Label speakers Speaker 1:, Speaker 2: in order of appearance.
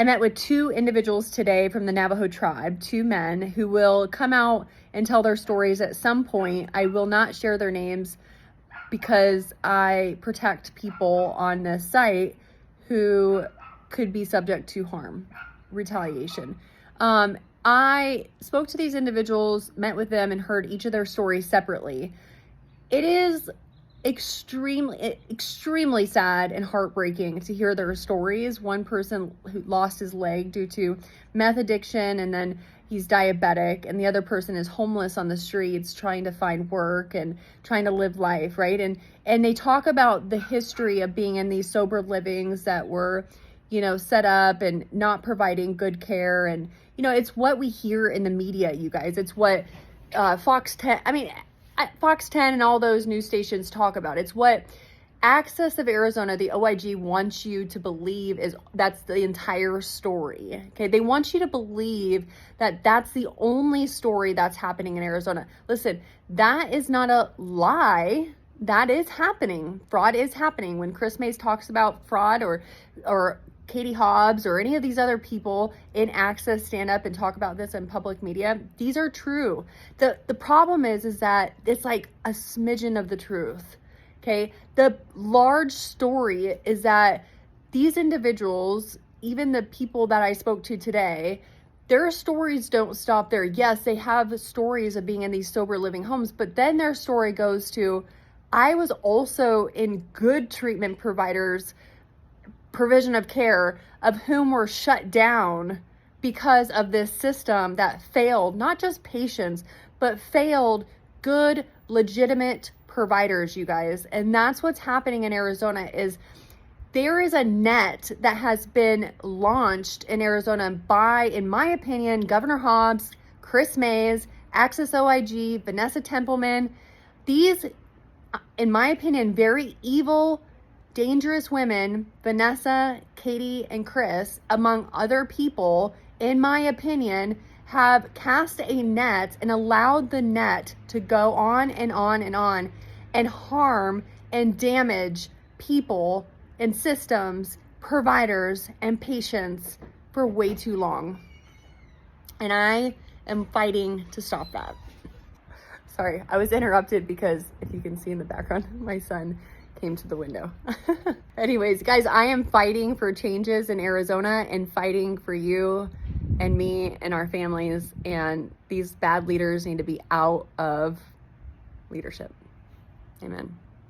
Speaker 1: I met with 2 individuals today from the Navajo tribe, 2 men who will come out and tell their stories at some point. I will not share their names because I protect people on this site who could be subject to harm, retaliation. I spoke to these individuals, met with them, and heard each of their stories separately. It is extremely sad and heartbreaking to hear their stories. One person who lost his leg due to meth addiction, and then he's diabetic, and the other person is homeless on the streets trying to find work and trying to live life, right? And they talk about the history of being in these sober livings that were, set up and not providing good care. And, it's what we hear in the media, you guys. It's what Fox 10 and all those news stations talk about. It's what Access of Arizona, the OIG, wants you to believe that's the entire story. Okay, they want you to believe that that's the only story that's happening in Arizona. Listen, that is not a lie. That is happening. Fraud is happening. When Chris Mays talks about fraud, or Katie Hobbs, or any of these other people in Access stand up and talk about this in public media, these are true. The problem is that it's like a smidgen of the truth. Okay, the large story is that these individuals, even the people that I spoke to today, their stories don't stop there. Yes, they have stories of being in these sober living homes, but then their story goes to, I was also in good treatment providers' provision of care, of whom were shut down because of this system that failed not just patients, but failed good, legitimate providers, you guys. And that's what's happening in Arizona. Is there is a net that has been launched in Arizona by, in my opinion, Governor Hobbs, Chris Mays, Access OIG, Vanessa Templeman. These, in my opinion, very evil, dangerous women, Vanessa, Katie, and Chris, among other people, in my opinion, have cast a net and allowed the net to go on and on and on and harm and damage people and systems, providers, and patients for way too long. And I am fighting to stop that. Sorry, I was interrupted because, if you can see in the background, my son came to the window. Anyways, guys, I am fighting for changes in Arizona and fighting for you and me and our families, and these bad leaders need to be out of leadership. Amen.